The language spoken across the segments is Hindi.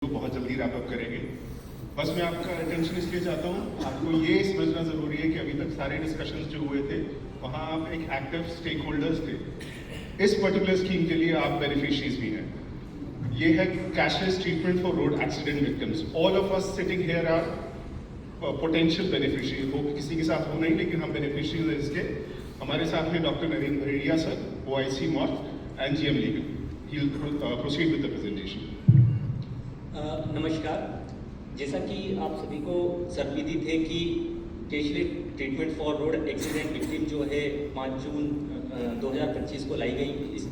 बहुत जल्दी रैप अप करेंगे। बस मैं आपका अटेंशन इसलिए चाहता हूँ, आपको ये समझना ज़रूरी है कि अभी तक सारे डिस्कशंस जो हुए थे वहाँ आप एक एक्टिव स्टेक होल्डर्स थे। इस पर्टिकुलर स्कीम के लिए आप बेनिफिशरीज भी हैं। ये है cashless treatment for road accident victims. All of us sitting here are potential beneficiary. हो किसी के साथ हो नहीं, लेकिन हम बेनिफिशरीज हैं इसके। हमारे साथ हैं doctor Narendra Bharediya sir, OIC MoRTH and GM legal. He will proceed with the presentation. नमस्कार। जैसा कि आप सभी को सर्वविदित है कि cashless treatment for road accident victim जो है 5 जून 2025 को लाई गई, इस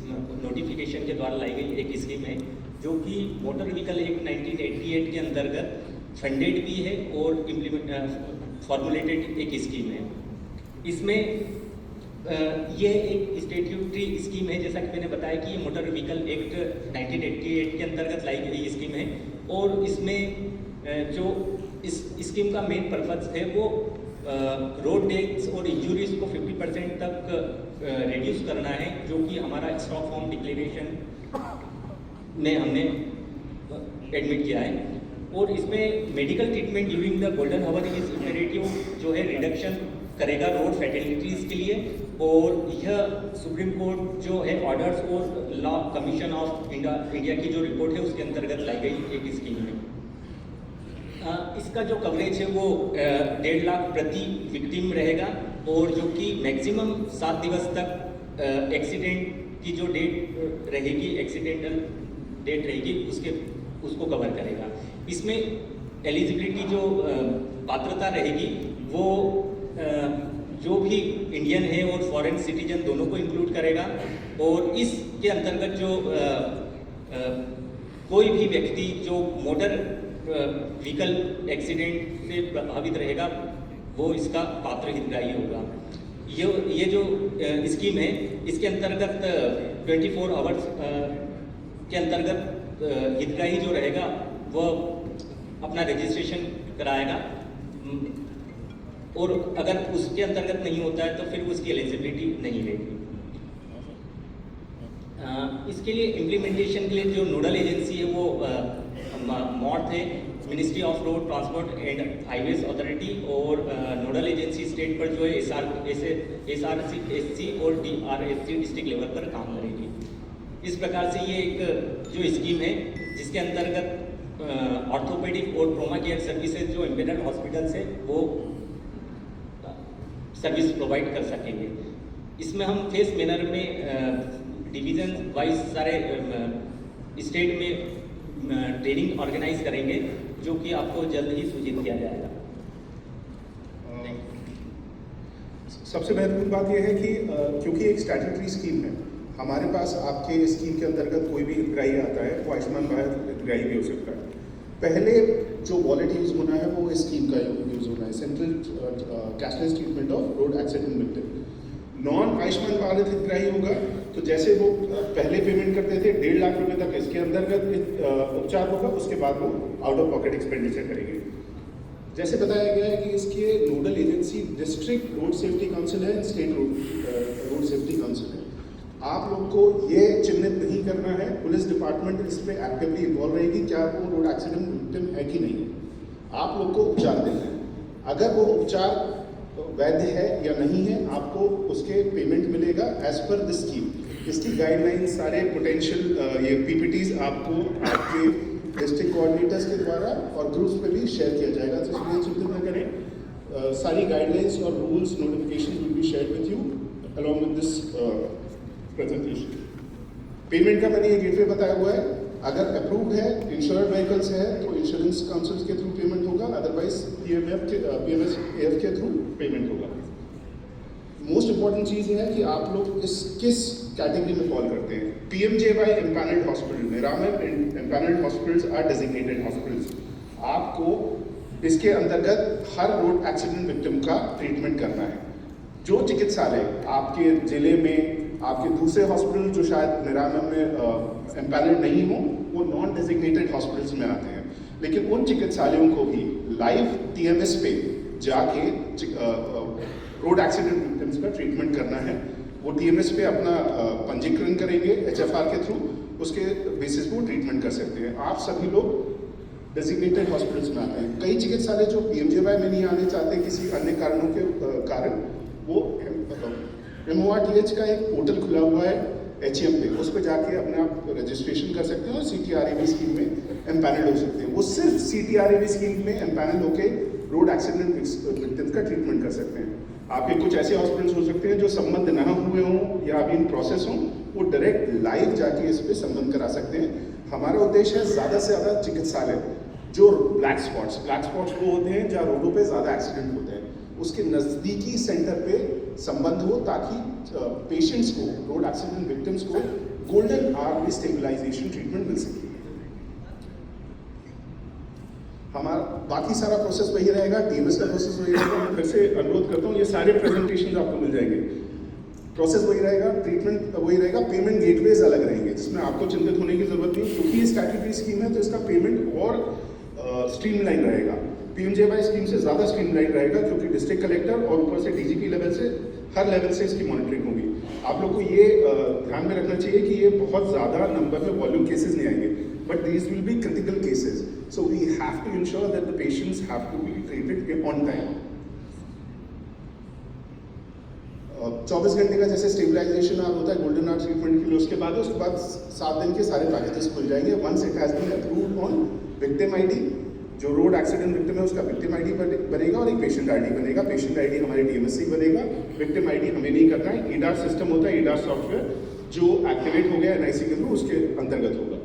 नोटिफिकेशन के द्वारा लाई गई एक स्कीम है जो कि मोटर व्हीकल एक्ट 1988 के अंतर्गत फंडेड भी है और इम्प्लीमेंट फॉर्मुलेटेड एक स्कीम है। इसमें यह एक स्टैट्यूटरी स्कीम है। जैसा कि मैंने बताया कि ये मोटर व्हीकल एक्ट 1988 के अंतर्गत लाई गई स्कीम है और इसमें जो इस स्कीम का मेन पर्पस है वो रोड डेथ्स और इंजरीज को 50% तक रिड्यूस करना है, जो कि हमारा स्टॉकहोम डिक्लेरेशन में हमने एडमिट किया है। और इसमें medical treatment during the golden hour is imperative जो है रिडक्शन करेगा रोड फैटेलिटीज़ के लिए। और यह सुप्रीम कोर्ट जो है ऑर्डर्स और लॉ कमीशन ऑफ इंडिया की जो रिपोर्ट है उसके अंतर्गत लाई गई एक स्कीम है। इसका जो कवरेज है वो 1.5 लाख प्रति विक्टिम रहेगा और जो कि मैक्सिमम 7 दिवस तक एक्सीडेंट की जो डेट रहेगी, एक्सीडेंटल डेट रहेगी, उसको कवर करेगा। इसमें एलिजिबिलिटी जो पात्रता रहेगी वो जो भी इंडियन है और फॉरेन सिटीजन दोनों को इंक्लूड करेगा। और इसके अंतर्गत जो कोई भी व्यक्ति जो मोटर व्हीकल एक्सीडेंट से प्रभावित रहेगा वो इसका पात्र हितग्राही होगा। ये जो स्कीम है इसके अंतर्गत 24 आवर्स के अंतर्गत हितग्राही जो रहेगा वो अपना रजिस्ट्रेशन कराएगा और अगर उसके अंतर्गत नहीं होता है तो फिर उसकी एलिजिबिलिटी नहीं रहेगी। इसके लिए इम्प्लीमेंटेशन के लिए जो नोडल एजेंसी है वो मॉर्थ है, ministry of road transport and highways authority. और नोडल एजेंसी स्टेट पर जो है SRC और DRSC डिस्ट्रिक्ट लेवल पर काम करेगी। इस प्रकार से ये एक जो स्कीम है जिसके अंतर्गत ऑर्थोपेडिक और ट्रॉमा केयर सर्विसेज जो इम्पेरियल हॉस्पिटल्स है वो सर्विस प्रोवाइड कर सकेंगे। इसमें हम फेस मैनर में डिवीज़न वाइज सारे स्टेट में ट्रेनिंग ऑर्गेनाइज करेंगे जो कि आपको जल्द ही सूचित किया जाएगा। सबसे महत्वपूर्ण बात यह है कि क्योंकि एक स्टैट्यूटरी स्कीम है, हमारे पास आपके स्कीम के अंतर्गत कोई भी हितग्राही आता है तो आयुष्मान भारत हितग्राही भी हो सकता है। पहले जो वॉलेट यूज़ होना है वो इस स्कीम का यूज़ होना है, central cashless treatment of road accident victim. Non Ayushman Bharat हितग्राही होगा तो जैसे वो पहले पेमेंट करते थे 1.5 लाख रुपए तक इसके अंतर्गत उपचार होगा, उसके बाद वो आउट ऑफ पॉकेट एक्सपेंडिचर करेंगे। जैसे बताया गया है कि इसके nodal agency district road safety council है, स्टेट रोड सेफ्टी काउंसिल है। आप लोग को ये चिन्हित नहीं करना है, पुलिस डिपार्टमेंट इस पर एक्टिवली इन्वॉल्व रहेगी क्या वो रोड एक्सीडेंट विक्टिम है कि नहीं। आप लोग को उपचार देना है, अगर वो उपचार वैध है या नहीं है आपको उसके पेमेंट मिलेगा एज पर दिस स्कीम। इसकी गाइडलाइंस सारे पोटेंशियल ये PPTs आपको आपके डिस्ट्रिक्ट कोऑर्डिनेटर्स के द्वारा और ग्रुप्स पे भी शेयर किया जाएगा, तो इसलिए चिंतित न करें। सारी गाइडलाइंस और rules notification will be share with you along with this presentation. Payment का मैंने ये गेटवे बताया हुआ है, अगर अप्रूव्ड है, इंश्योर्ड व्हीकल्स है तो इंश्योरेंस काउंसिल के थ्रू पेमेंट होगा, अदरवाइज PMF के थ्रू पेमेंट होगा। मोस्ट इंपॉर्टेंट चीज़ ये है कि आप लोग किस कैटेगरी में फॉल करते हैं। PMJY empanelled hospital, Niramaya empanelled hospitals or designated hospitals. आपको इसके अंतर्गत हर रोड एक्सीडेंट विक्टिम का ट्रीटमेंट करना है। जो चिकित्सालय आपके जिले में, आपके दूसरे हॉस्पिटल जो शायद निरामय में एम्पैनल्ड नहीं हो, वो नॉन डेजिग्नेटेड हॉस्पिटल्स में आते हैं, लेकिन उन चिकित्सालयों को भी लाइव TMS पे जाके रोड एक्सीडेंट विक्टिम्स का ट्रीटमेंट करना है। वो TMS पे अपना पंजीकरण करेंगे HFR के थ्रू, उसके बेसिस पे वो ट्रीटमेंट कर सकते हैं। आप सभी लोग डेजिग्नेटेड हॉस्पिटल्स में आते हैं। कई चिकित्सालय जो पीएमजेवाई में नहीं आने चाहते किसी अन्य कारणों के कारण, वो MORTH का एक पोर्टल खुला हुआ है HM पे, उस पर जाके अपने आप रजिस्ट्रेशन कर सकते हैं और CTRAV स्कीम में एम्पैनल हो सकते हैं। वो सिर्फ CTRAV स्कीम में एम्पैनल होके रोड एक्सीडेंट विक्टिम्स का ट्रीटमेंट कर सकते हैं। आपके कुछ ऐसे हॉस्पिटल्स हो सकते हैं जो संबंध ना हुए हों या अभी इन प्रोसेस हों, वो डायरेक्ट लाइव जाके इस पे संबंध करा सकते हैं। हमारा उद्देश्य है ज़्यादा से ज़्यादा चिकित्सालय जो ब्लैक स्पॉट्स वो होते हैं जहाँ रोडों पे ज़्यादा एक्सीडेंट होते हैं, उसके नज़दीकी सेंटर पे संबंध हो, ताकि पेशेंट्स को, रोड एक्सीडेंट विक्टिम्स को गोल्डन आवर में स्टेबलाइजेशन ट्रीटमेंट मिल सके। हमारा बाकी सारा प्रोसेस वही रहेगा, DMS का प्रोसेस वही रहेगा। मैं फिर से अनुरोध करता हूँ, ये सारे प्रेजेंटेशन आपको मिल जाएंगे। प्रोसेस वही रहेगा, ट्रीटमेंट वही रहेगा, पेमेंट गेटवेज अलग रहेंगे, जिसमें आपको चिंतित होने की जरूरत नहीं, क्योंकि ये स्टैट्यूटरी स्कीम है तो इसका पेमेंट और स्ट्रीमलाइन रहेगा। पीएमजेवाई स्कीम से ज़्यादा स्ट्रीमलाइन रहेगा, क्योंकि डिस्ट्रिक्ट कलेक्टर और ऊपर से DGP लेवल से हर लेवल से इसकी मॉनिटरिंग होगी। आप लोग को ये ध्यान में रखना चाहिए कि ये बहुत ज़्यादा नंबर में वॉल्यूम केसेस नहीं आएंगे, but these will be critical cases, so we have to ensure that the patients have to be treated on time. 24 घंटे का जैसे स्टेबलाइजेशन आवर होता है गोल्डन आवर ट्रीटमेंट के लिए, उसके बाद 7 दिन के सारे पैकेजेस खुल जाएंगे। Once it has been approved on victim ID, जो रोड एक्सीडेंट विक्टिम है उसका विक्टिम आईडी बनेगा और एक पेशेंट आईडी बनेगा। पेशेंट आईडी हमारे DMS से ही बनेगा, विक्टिम आईडी हमें नहीं करना है। EDAR सिस्टम होता है, EDAR सॉफ्टवेयर जो एक्टिवेट हो गया NIC के थ्रू, उसके अंतर्गत होगा।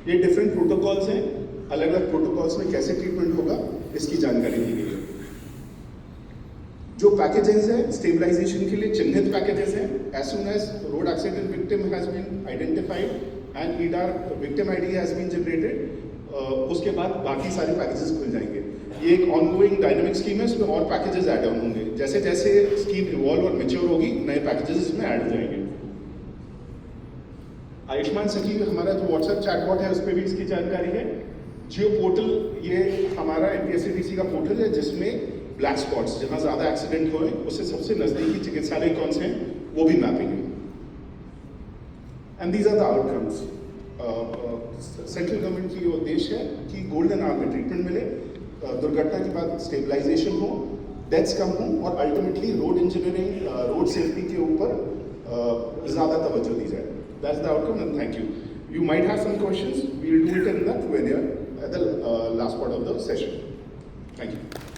ये डिफरेंट प्रोटोकॉल्स हैं, अलग अलग प्रोटोकॉल्स में कैसे ट्रीटमेंट होगा इसकी जानकारी दी गई है। जो पैकेजेस हैं स्टेबलाइजेशन के लिए चिन्हित पैकेजेस हैं, as soon as road accident victim has been identified and EDAR victim ID has been generated, उसके बाद बाकी सारे पैकेजेस खुल जाएंगे। ये एक ऑनगोइंग डायनामिक स्कीम है, इसमें और पैकेजेस ऐड ऑन होंगे। जैसे जैसे स्कीम इवॉल्व और मैच्योर होगी, नए पैकेजेस इसमें ऐड हो जाएंगे। आयुष्मान सखी हमारा जो WhatsApp चैटबॉट है, उस पर भी इसकी जानकारी है। जियो पोर्टल, ये हमारा MPSCDC का पोर्टल है, जिसमें ब्लैक स्पॉट्स जहाँ ज़्यादा एक्सीडेंट हुए उससे सबसे नज़दीकी चिकित्सालय कौन से हैं वो भी मैपिंग है। And these are the outcomes. Central government की उद्देश्य है कि गोल्डन आवर में ट्रीटमेंट मिले, दुर्घटना के बाद स्टेबलाइजेशन हो, डेथ्स कम हो और ultimately road engineering, road safety के ऊपर ज़्यादा तवज्जो दी जाए। That's the outcome and thank you. You might have some questions. We will do it in the Q&A at the last part of the session. Thank you.